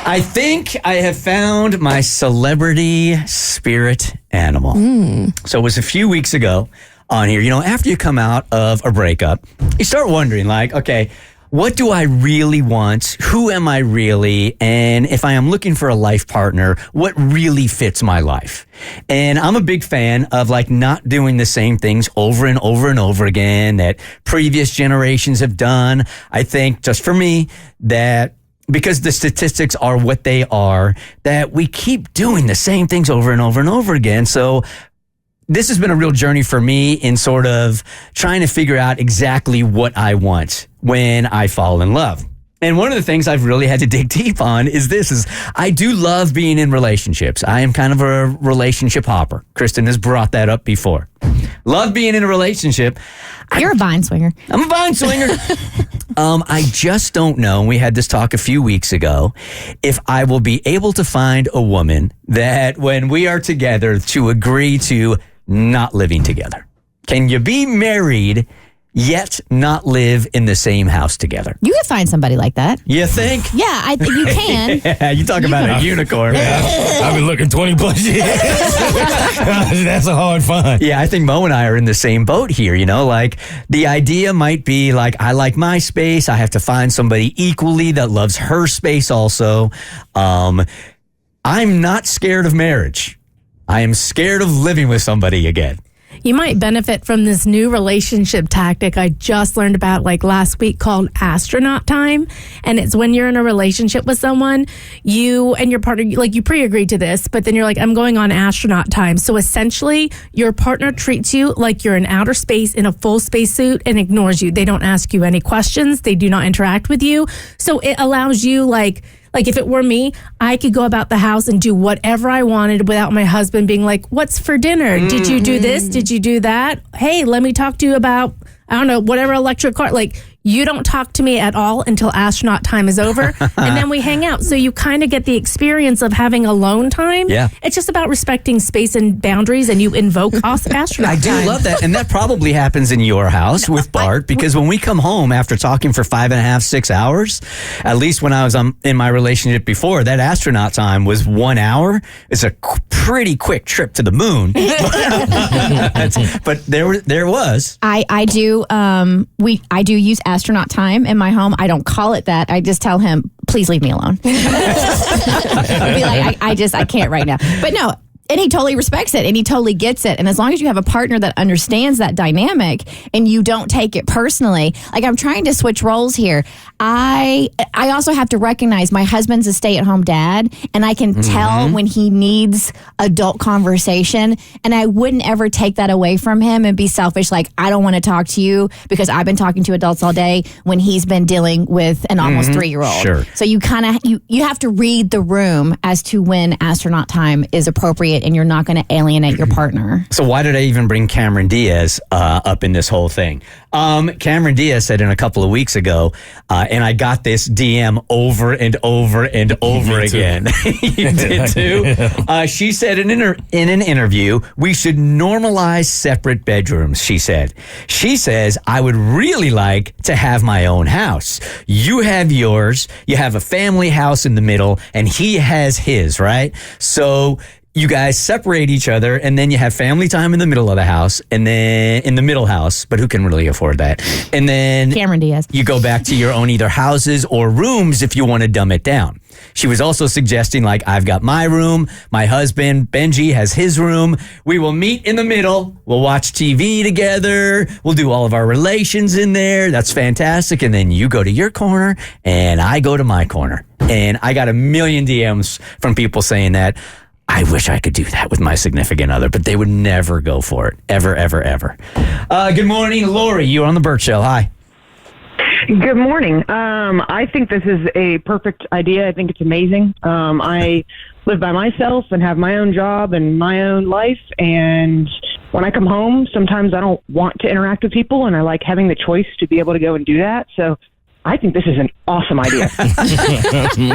I think I have found my celebrity spirit animal. So it was a few weeks ago on here. You know, after you come out of a breakup, you start wondering, like, okay, what do I really want? Who am I really? And if I am looking for a life partner, what really fits my life? And I'm a big fan of like not doing the same things over and over and over again that previous generations have done. I think just for me that because the statistics are what they are, that we keep doing the same things over and over and over again. So this has been a real journey for me in sort of trying to figure out exactly what I want when I fall in love. And one of the things I've really had to dig deep on is I do love being in relationships. I am kind of a relationship hopper. Kristen has brought that up before. Love being in a relationship. You're a vine swinger. I'm a vine swinger. I just don't know, and we had this talk a few weeks ago, if I will be able to find a woman that when we are together to agree to not living together. Can you be married yet not live in the same house together? You could find somebody like that. You think? Yeah, I think you can. Yeah, you talk about a unicorn. I've been looking 20 plus years. That's a hard find. Yeah, I think Mo and I are in the same boat here. You know, like the idea might be like, I like my space. I have to find somebody equally that loves her space also. I'm not scared of marriage. I am scared of living with somebody again. You might benefit from this new relationship tactic I just learned about like last week called astronaut time. And it's when you're in a relationship with someone, you and your partner, like you pre-agreed to this, but then you're like, I'm going on astronaut time. So essentially your partner treats you like you're in outer space in a full spacesuit and ignores you. They don't ask you any questions. They do not interact with you. So it allows you like if it were me, I could go about the house and do whatever I wanted without my husband being like, what's for dinner? Did you do this? Did you do that? Hey, let me talk to you about, I don't know, whatever electric car. Like, you don't talk to me at all until astronaut time is over. And then we hang out. So you kind of get the experience of having alone time. Yeah. It's just about respecting space and boundaries, and you invoke astronaut I do time. love that. And that probably happens in your house with Bart, because when we come home after talking for 5.5, 6 hours, at least when I was in my relationship before, that astronaut time was 1 hour. It's a pretty quick trip to the moon. But there was. I do use astronaut time in my home. I don't call it that. I just tell him, please leave me alone. I'll be like, I can't right now. But no, and he totally respects it and he totally gets it. And as long as you have a partner that understands that dynamic and you don't take it personally, like I'm trying to switch roles here. I also have to recognize my husband's a stay-at-home dad, and I can tell when he needs adult conversation, and I wouldn't ever take that away from him and be selfish, like I don't want to talk to you because I've been talking to adults all day when he's been dealing with an almost 3-year-old. Sure. So you kind of you have to read the room as to when astronaut time is appropriate and you're not going to alienate your partner. So why did I even bring Cameron Diaz up in this whole thing? Cameron Diaz said in a couple of weeks ago, and I got this DM over and over and over again. You did too? She said in an interview, we should normalize separate bedrooms, she said. She says, I would really like to have my own house. You have yours, you have a family house in the middle, and he has his, right? So you guys separate each other, and then you have family time in the middle of the house, and then in the middle house, but who can really afford that? And then Cameron Diaz. You go back to your own either houses or rooms if you want to dumb it down. She was also suggesting, like, I've got my room, my husband, Benji, has his room. We will meet in the middle. We'll watch TV together. We'll do all of our relations in there. That's fantastic. And then you go to your corner, and I go to my corner. And I got a million DMs from people saying that. I wish I could do that with my significant other, but they would never go for it. Ever, ever, ever. Good morning, Lori. You're on the Bert Show. Hi. Good morning. I think this is a perfect idea. I think it's amazing. I live by myself and have my own job and my own life. And when I come home, sometimes I don't want to interact with people, and I like having the choice to be able to go and do that. So I think this is an awesome idea.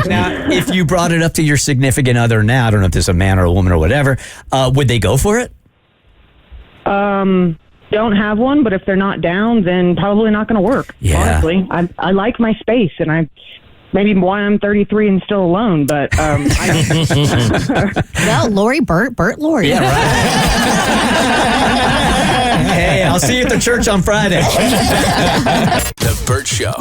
Now, if you brought it up to your significant other now, I don't know if this is a man or a woman or whatever, would they go for it? Don't have one, but if they're not down, then probably not going to work. Yeah. Honestly, I like my space, and maybe why I'm 33 and still alone. But Well, Lori, Bert, Lori. Yeah, right. Hey, I'll see you at the church on Friday. The Bert Show.